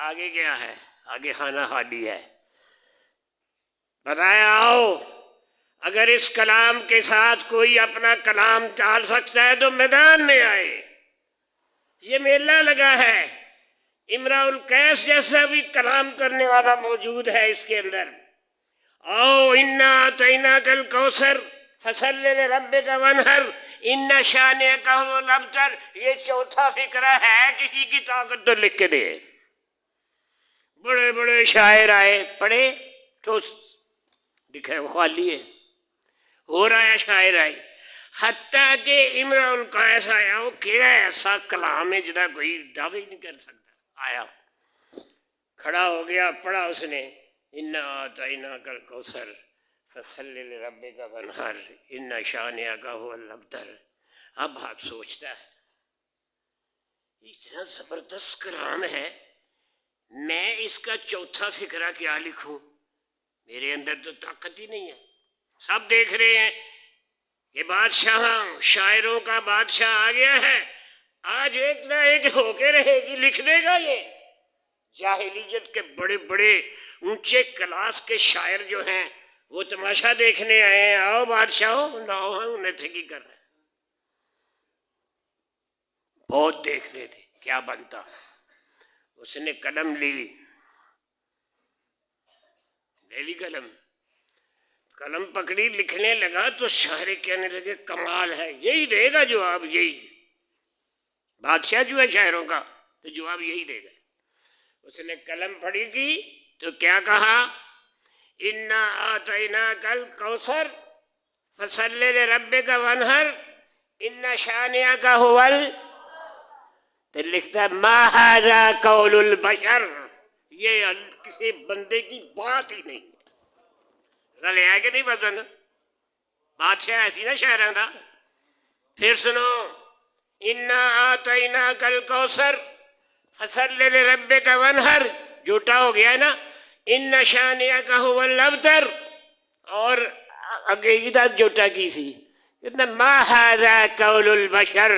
آگے کیا ہے؟ آگے خانہ خالی ہے. بتایا آؤ اگر اس کلام کے ساتھ کوئی اپنا کلام ڈال سکتا ہے تو میدان میں آئے. یہ میلہ لگا ہے، امرؤ القیس جیسا بھی کلام کرنے والا موجود ہے اس کے اندر. آؤ انا اعطیناک الکوثر فصل لربک وانحر ان شانئک ھو الابتر. یہ چوتھا فقرہ ہے، کسی کی طاقت تو لکھ کے دے. بڑے بڑے شاعر آئے، پڑھے تو دکھے وہ خالی ہے. ہو رہا ہے شاعر آئے، حتیٰ کہ امرؤ القیس آیا، وہ کہڑا ایسا کلام ہے جدا کوئی دعوی نہیں کر سکتا، آیا کھڑا ہو گیا، پڑھا اس نے انا اعطیناک الکوثر فصلی لربک وانحر ان شانئک هو الابتر۔ اب آپ سوچتا ہے اتنا زبردست کلام ہے، میں اس کا چوتھا فقرہ کیا لکھوں؟ میرے اندر تو طاقت ہی نہیں ہے۔ سب دیکھ رہے ہیں کہ بادشاہ شاعروں کا بادشاہ آ گیا ہے، آج ایک نہ ایک ہو کے رہے گی، لکھ دے گا یہ۔ جاہلیت کے بڑے بڑے اونچے کلاس کے شاعر جو ہیں وہ تماشا دیکھنے آئے ہیں، آؤ بادشاہوں لاؤ، انہیں تھکی کر رہے ہیں، بہت دیکھ رہے تھے کیا بنتا۔ اس نے قلم لی، لے لی قلم پکڑی، لکھنے لگا تو شاعر کہنے لگے کمال ہے، یہی دے گا جواب، یہی بادشاہ جو ہے شاعروں کا تو جواب یہی دے گا۔ اس نے قلم پڑھی کی تو کیا کہا؟ انا اعطیناک الکوثر فصلی لربک وانحر ان شانئک هو تو لکھتا ہے ما ھذا قول البشر، یہ کسی بندے کی بات ہی نہیں۔ رلے ہے کہ نہیں وزن؟ بادشاہ ایسی نا شاعراں دا۔ پھر سنو، انا اعطیناک الکوثر فصلی لربک وانحر، جھوٹا ہو گیا نا، ان شانئک هو الابتر، اور عقیدہ جھوٹا کی سی، ما ھذا قول البشر،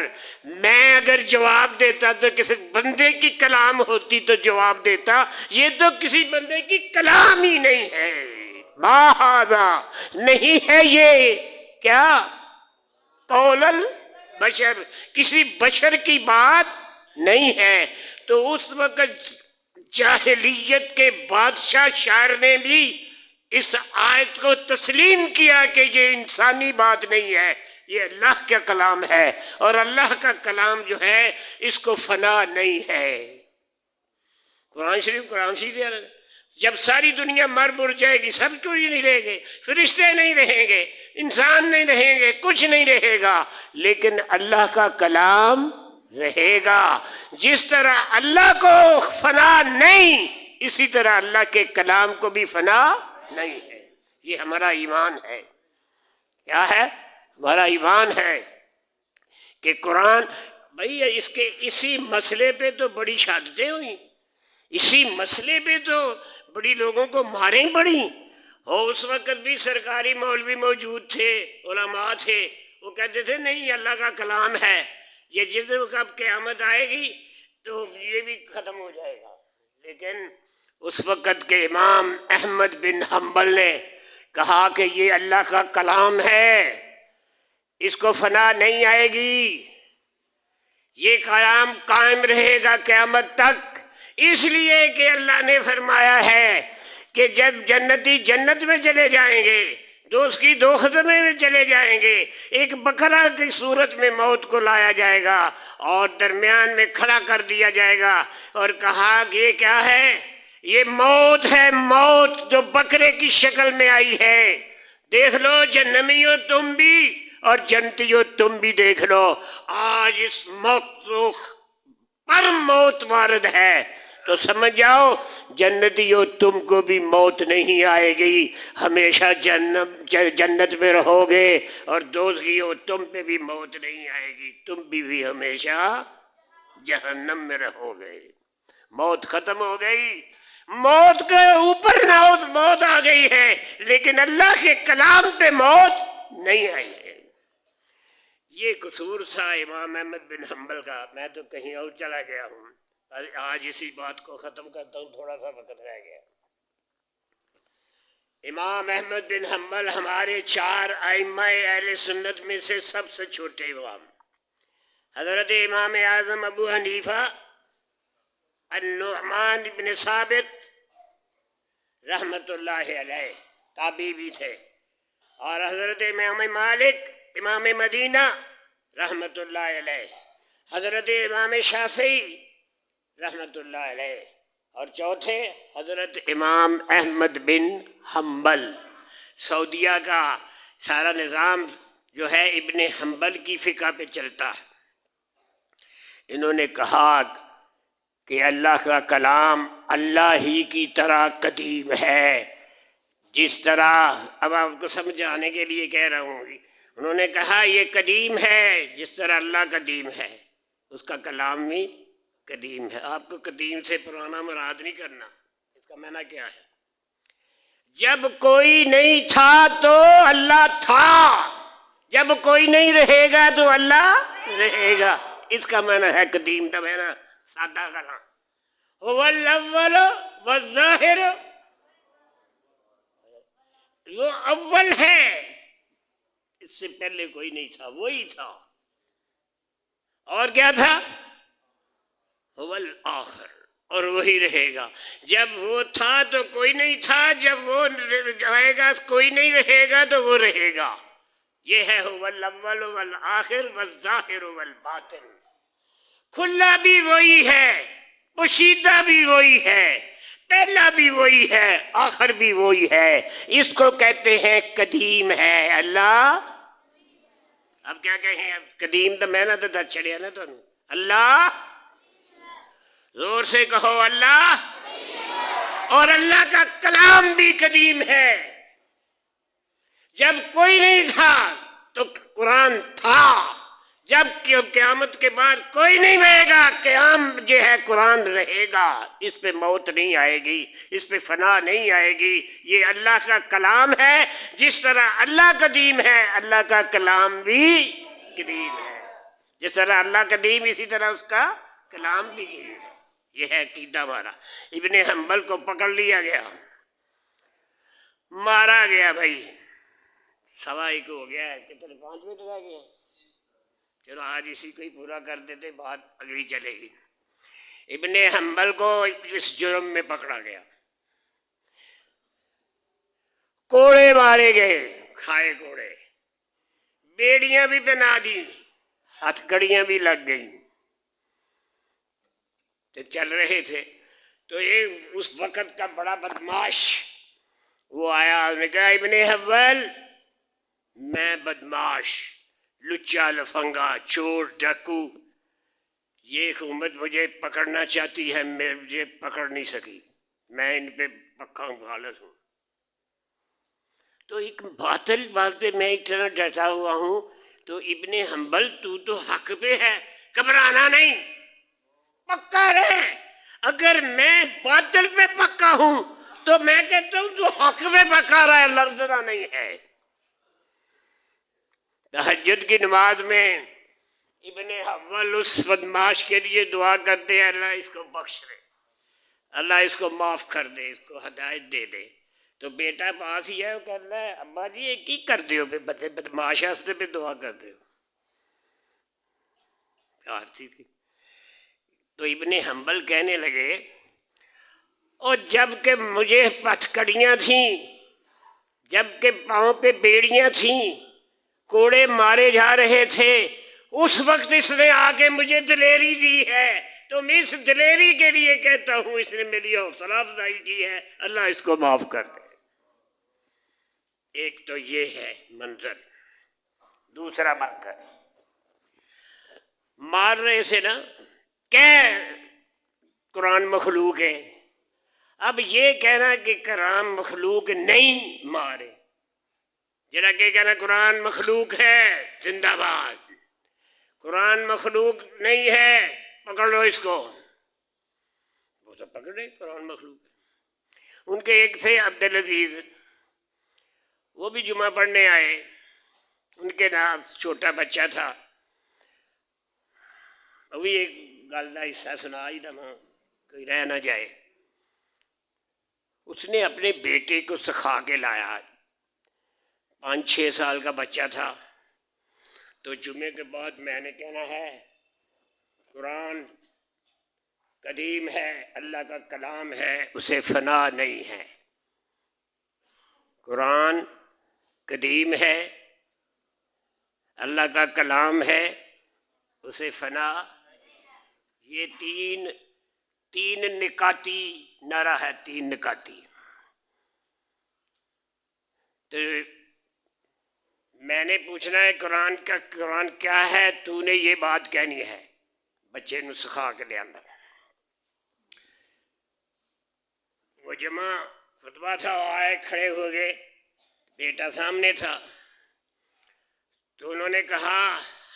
میں اگر جواب دیتا تو کسی بندے کی کلام ہوتی تو جواب دیتا، یہ تو کسی بندے کی کلام ہی نہیں ہے، ما ھذا نہیں ہے یہ کیا قول البشر، کسی بشر کی بات نہیں ہے۔ تو اس وقت جاہلیت کے بادشاہ شاعر نے بھی اس آیت کو تسلیم کیا کہ یہ انسانی بات نہیں ہے، یہ اللہ کا کلام ہے، اور اللہ کا کلام جو ہے اس کو فنا نہیں ہے۔ قرآن شریف جب ساری دنیا مر مر جائے گی، سب کوئی نہیں رہے گے، فرشتے نہیں رہیں گے، انسان نہیں رہیں گے، کچھ نہیں رہے گا، لیکن اللہ کا کلام رہے گا۔ جس طرح اللہ کو فنا نہیں، اسی طرح اللہ کے کلام کو بھی فنا نہیں ہے۔ یہ ہمارا ایمان ہے۔ کیا ہے؟ ہمارا ایمان ہے کہ قرآن، بھئی اس کے اسی مسئلے پہ تو بڑی شہادتیں ہوئیں، اسی مسئلے پہ تو بڑی لوگوں کو ماریں پڑی، اور اس وقت بھی سرکاری مولوی موجود تھے، علماء تھے، وہ کہتے تھے نہیں اللہ کا کلام ہے، یہ جس وقت اب قیامت آئے گی تو یہ بھی ختم ہو جائے گا۔ لیکن اس وقت کے امام احمد بن حنبل نے کہا کہ یہ اللہ کا کلام ہے، اس کو فنا نہیں آئے گی، یہ کلام قائم رہے گا قیامت تک، اس لیے کہ اللہ نے فرمایا ہے کہ جب جنتی جنت میں چلے جائیں گے، دوست کی دو خدمے میں چلے جائیں گے، ایک بکرا کی صورت میں موت کو لایا جائے گا اور درمیان میں کھڑا کر دیا جائے گا، اور کہا کہ یہ کیا ہے؟ یہ موت ہے، موت جو بکرے کی شکل میں آئی ہے۔ دیکھ لو جہنمیوں تم بھی اور جنتیوں تم بھی دیکھ لو، آج اس مخلوق پر موت وارد ہے، تو سمجھ جاؤ جنتیوں تم کو بھی موت نہیں آئے گی، ہمیشہ جنت میں رہو گے، اور دوزخیوں تم پہ بھی موت نہیں آئے گی، تم بھی ہمیشہ جہنم میں رہو گے۔ موت ختم ہو گئی، موت کے اوپر موت آ گئی ہے، لیکن اللہ کے کلام پہ موت نہیں آئی ہے۔ یہ قصور تھا امام احمد بن حنبل کا۔ میں تو کہیں اور چلا گیا ہوں، آج اسی بات کو ختم کرتا ہوں، تھوڑا سا وقت رہ گیا۔ امام احمد بن حنبل ہمارے 4 ائمہ اہل سنت میں سے سب سے چھوٹے امام۔ حضرت امام اعظم ابو حنیفہ النعمان بن ثابت رحمت اللہ علیہ تابعی بھی تھے، اور حضرت امام مالک امام مدینہ رحمت اللہ علیہ، حضرت امام شافعی رحمت اللہ علیہ، اور چوتھے حضرت امام احمد بن حنبل۔ سعودیہ کا سارا نظام جو ہے ابن حنبل کی فقہ پہ چلتا ہے۔ انہوں نے کہا کہ اللہ کا کلام اللہ ہی کی طرح قدیم ہے، جس طرح، اب آپ کو سمجھانے کے لیے کہہ رہا ہوں، انہوں نے کہا یہ قدیم ہے جس طرح اللہ قدیم ہے، اس کا کلام بھی قدیم ہے۔ آپ کو قدیم سے پرانا مراد نہیں کرنا، اس کا معنی کیا ہے؟ جب کوئی نہیں تھا تو اللہ تھا، جب کوئی نہیں رہے گا تو اللہ رہے گا، اس کا معنی ہے قدیم کا معنی سادہ کلام۔ هو الاول والظاہر، وہ اول ہے، اس سے پہلے کوئی نہیں تھا، وہی تھا۔ اور کیا تھا؟ هو الآخر، اور وہی رہے گا۔ جب وہ تھا تو کوئی نہیں تھا، جب وہ رہے گا کوئی نہیں رہے گا تو وہ رہے گا۔ یہ ہے هو الاول والآخر والظاہر والباطن۔ کھلا بھی وہی ہے، پوشیدہ بھی وہی ہے، پہلا بھی وہی ہے، آخر بھی وہی ہے۔ اس کو کہتے ہیں قدیم ہے اللہ۔ اب کیا کہیں؟ اب قدیم تو میں نہ تو در چڑیا نا تو اللہ، زور سے کہو اللہ۔ اور اللہ کا کلام بھی قدیم ہے۔ جب کوئی نہیں تھا تو قرآن تھا، جب قیامت کے بعد کوئی نہیں رہے گا، قیام جو ہے قرآن رہے گا، اس پہ موت نہیں آئے گی، اس پہ فنا نہیں آئے گی۔ یہ اللہ کا کلام ہے، جس طرح اللہ قدیم ہے اللہ کا کلام بھی قدیم ہے۔ جس طرح اللہ قدیم اسی طرح اس کا کلام بھی قدیم ہے۔ یہ ہے عقیدہ ہمارا۔ ابن حنبل کو پکڑ لیا گیا، مارا گیا۔ بھائی 1:15 ہو گیا ہے، کتنے 5 منٹ رہ گئے ہیں، چلو آج اسی کو ہی پورا کر دیتے، بات اگلی چلے گی۔ ابن حنبل کو اس جرم میں پکڑا گیا، کوڑے مارے گئے، کھائے کوڑے، بیڑیاں بھی بنا دی، ہتھ کڑیاں بھی لگ گئیں۔ تو چل رہے تھے تو ایک اس وقت کا بڑا بدماش وہ آیا، اس نے کہا ابن حنبل میں بدماش، لچا لفنگا، چور، ڈاکو، یہ حکومت مجھے پکڑنا چاہتی ہے، مجھے پکڑ نہیں سکی، میں ان پہ پکا غالب ہوں۔ تو ایک باطل بات پہ میں اتنا ڈٹا ہوا ہوں، تو ابن حنبل تو حق پہ ہے، گھبرانا نہیں، پکا رہے۔ اگر میں باطل پہ پکا ہوں تو میں کہتا ہوں تو حق پہ پکا رہا ہے، لرزنا نہیں ہے۔ تہجد کی نماز میں ابن حنبل اس بدماش کے لیے دعا کرتے ہیں، اللہ اس کو بخش دے، اللہ اس کو معاف کر دے، اس کو ہدایت دے دے۔ تو بیٹا پاس ہی ہے، وہ کہتا ہے ابا جی یہ کی کر دیو پہ بدماش ہستے پہ دعا کر دیو، آرتی تھی۔ تو ابن حنبل کہنے لگے اور جب کہ مجھے ہتھکڑیاں تھیں، جب کہ پاؤں پہ بیڑیاں تھیں، کوڑے مارے جا رہے تھے، اس وقت اس نے آ کے مجھے دلیری دی ہے، تو میں اس دلیری کے لیے کہتا ہوں اس نے میری حوصلہ افزائی کی ہے، اللہ اس کو معاف کر دے۔ ایک تو یہ ہے منظر۔ دوسرا منظر، مار رہے سے نا کہ قرآن مخلوق ہے، اب یہ کہنا کہ قرآن مخلوق نہیں مارے، جڑا کہ کہنا قرآن مخلوق ہے زندہ باد، قرآن مخلوق نہیں ہے پکڑ لو اس کو، وہ تو پکڑے قرآن مخلوق ہے۔ ان کے ایک تھے عبدالعزیز، وہ بھی جمعہ پڑھنے آئے، ان کے نام چھوٹا بچہ تھا، ابھی ایک گل کا حصہ سنا ہی رہا، کوئی رہ نہ جائے۔ اس نے اپنے بیٹے کو سکھا کے لایا، 5-6 سال کا بچہ تھا، تو جمعے کے بعد میں نے کہنا ہے قرآن قدیم ہے، اللہ کا کلام ہے، اسے فنا نہیں ہے، قرآن قدیم ہے، اللہ کا کلام ہے، اسے فنا۔ یہ تین نکاتی نعرہ ہے، 3 نکاتی۔ تو میں نے پوچھنا ہے قرآن کیا ہے، تو نے یہ بات کہنی ہے. بچے نو سکھا کے لیا. وہ جمع خطبہ تھا، وہ آئے کھڑے ہو گئے، بیٹا سامنے تھا. تو انہوں نے کہا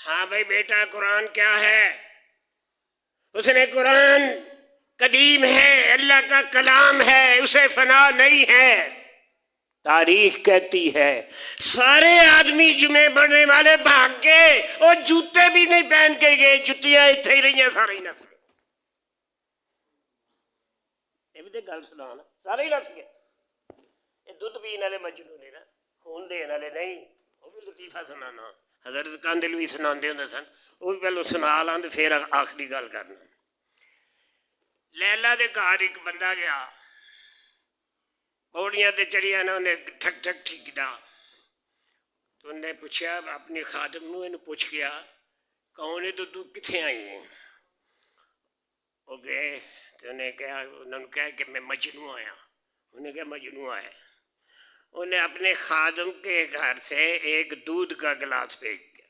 ہاں بھائی بیٹا قرآن کیا ہے؟ اس نے قرآن قدیم ہے، اللہ کا کلام ہے، اسے فنا نہیں ہے. تاریخ کہتی ہے سارے آدمی جمعے پڑھنے والے بھاگ کے اور جوتے بھی نہیں پہن کے گئے، جتیاں اتنے ہی رہی ہیں سارے ہی نس گئے. یہ بھی تو گل سنا نا، سارے ہی نس گئے. یہ دودھ پینے والے مجنو نے نا، خون دینے والے نہیں. وہ بھی لطیفہ سنانا حضرت کاندلوی سنا ہوں سن، وہ بھی پہلو سنا لاں پھر آخری گل کرنا. لیلا دے گھر ایک بندہ گیا، پوڑیاں تے چڑھیا نا، انہیں ٹھک ٹھک ٹھیکدا. تو انہیں نے پوچھا اپنی خادم نو، انہوں پوچھ گیا کون ہے تو کتنے آئی ہیں؟ وہ گئے تو انہوں نے کہا کہ میں مجنو آیا. انہیں کہا مجنو آیا. انہیں اپنے خادم کے گھر سے ایک دودھ کا گلاس بھیج دیا،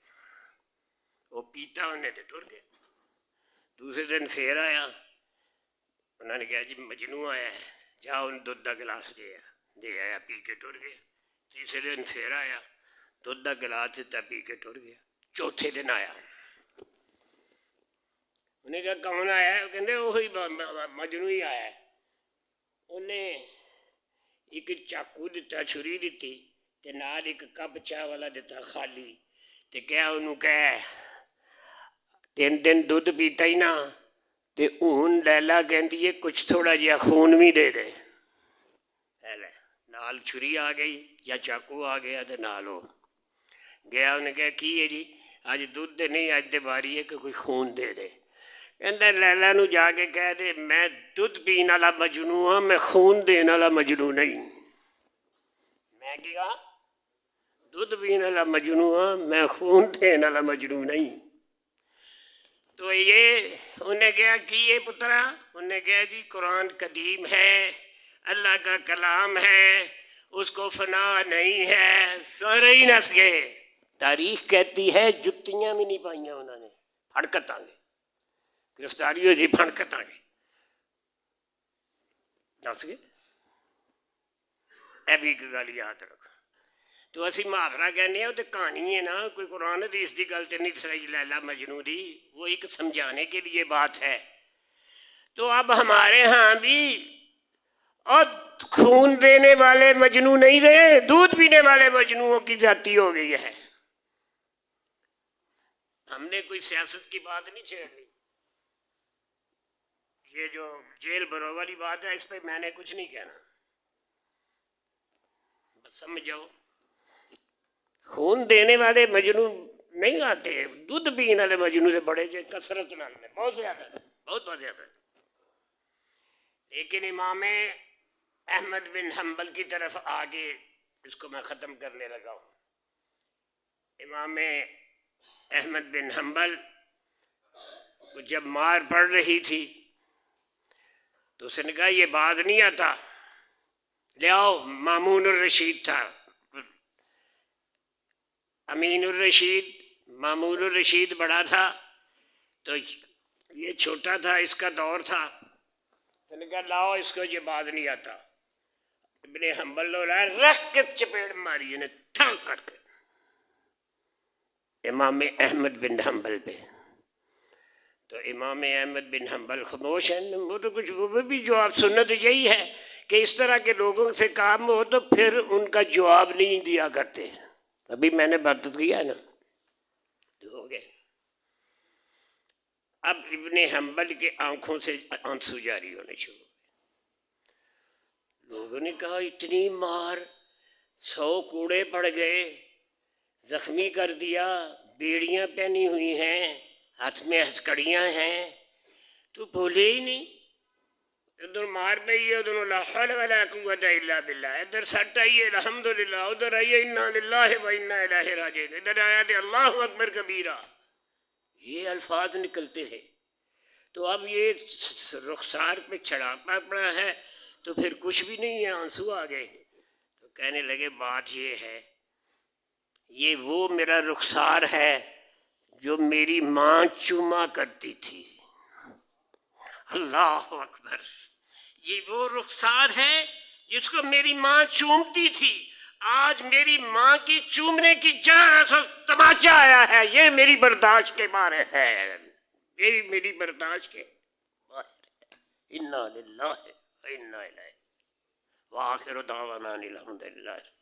وہ پیتا، انہیں تو ٹر گیا. دوسرے دن پھر آیا، انہوں نے کہا جی مجنو آیا ہے، جاؤ ان دودھ کا گلاس دے آیا، پی کے ٹر گیا. تیسرے دن پھر آیا، دودھ کا گلاس دیتا، پی کے ٹر گیا. چوتھے دن آیا، انہیں کہا کون آیا ہے؟ وہ کہتے وہی مجنو ہی آیا ہے. انہیں ایک چاقو دیتا، چھری دیتی تے نال ایک کپ چاہ والا دیتا خالی، تے کیا انہوں کہا 3 دن دودھ پیتا ہی نہ تے ہن لیلا کہندی ہے کچھ تھوڑا جہا خون بھی دے دے. نال چھری آ گئی یا چاقو آ گیا تے نال ہو گیا. انہیں کہا کی ہے جی؟ اج دودھ دے نہیں، اج دے باری ہے کہ کوئی خون دے دے. کہندا لیلا نو جا کے کہہ دے میں دودھ پین والا مجنو ہاں، میں خون دین والا مجنو نہیں. میں کیا دودھ پین والا مجنو ہاں، میں خون دین والا مجنو نہیں. تو یہ انہیں کہا کی یہ پترا؟ انہیں کہا جی قرآن قدیم ہے، اللہ کا کلام ہے، اس کو فنا نہیں ہے. سارے ہی نس گئے. تاریخ کہتی ہے جتیاں بھی نہیں پائیاں انہوں نے، پھڑکت آ گئی، گرفتاری ہو جی، پھڑکت آ گئی، نس گئے. یہ بھی ایک گل یاد رکھو. تو اسی محاورہ کہنے ہیں تو کہانی ہے نا، کوئی قرآن حدیث کی گل تو نہیں صحیح لیلا مجنو دی، وہ ایک سمجھانے کے لیے بات ہے. تو اب ہمارے ہاں بھی اور خون دینے والے مجنو نہیں رہے، دودھ پینے والے مجنوؤں کی جاتی ہو گئی ہے. ہم نے کوئی سیاست کی بات نہیں چھیڑ لی. یہ جو جیل برو والی بات ہے اس پہ میں نے کچھ نہیں کہنا، بس سمجھ جاؤ. خون دینے والے مجنو نہیں آتے، دودھ پینے والے مجنو سے بڑے جو کثرت نال میں بہت زیادہ، بہت زیادہ. لیکن امام احمد بن حنبل کی طرف آگے اس کو میں ختم کرنے لگا ہوں. امام احمد بن حنبل کو جب مار پڑ رہی تھی تو اس نے کہا یہ بات نہیں آتا، لے آؤ. مامون الرشید تھا، امین الرشید، مامون الرشید بڑا تھا تو یہ چھوٹا تھا، اس کا دور تھا. اس نے کہا لاؤ اس کو، یہ بات نہیں آتا. ابن حنبل نے رکھ کے چپیڑ ماری انہیں ٹھاک کر کے امام احمد بن حنبل پہ. تو امام احمد بن حنبل خاموش ہیں. وہ تو کچھ وہ بھی جواب سنت یہی ہے کہ اس طرح کے لوگوں سے کام ہو تو پھر ان کا جواب نہیں دیا کرتے. ابھی میں نے بات کیا ہے نا، تو ہو گئے. اب ابن حنبل کے آنکھوں سے آنسو جاری ہونے شروع ہوئے. لوگوں نے کہا اتنی مار، 100 کوڑے پڑ گئے، زخمی کر دیا، بیڑیاں پہنی ہوئی ہیں، ہاتھ میں ہتھکڑیاں ہیں، تو بولے ہی نہیں. ادھر مار پئی ہے، ادھر لا حول ولا قوت الا باللہ، ادھر سٹ آئی ہے الحمدللہ، ادھر آئی ہے انا للہ و انا الیہ راجعون، ادھر آیا تھے اللہ اکبر کبیرہ. یہ الفاظ نکلتے ہیں. تو اب یہ رخسار پہ چھڑاپا پڑا ہے تو پھر کچھ بھی نہیں ہے، آنسو آ گئے. تو کہنے لگے بات یہ ہے یہ وہ میرا رخسار ہے جو میری ماں چوما کرتی تھی. اللہ اکبر. یہ وہ رخسار ہے جس کو میری ماں چومتی تھی. آج میری ماں کی چومنے کی جگہ سے تماچا آیا ہے. یہ میری برداشت کے بارے ہے. یہ میری برداشت کے باہر ہے. انا للہ و انا الیہ وآخر دعوانا الحمدللہ.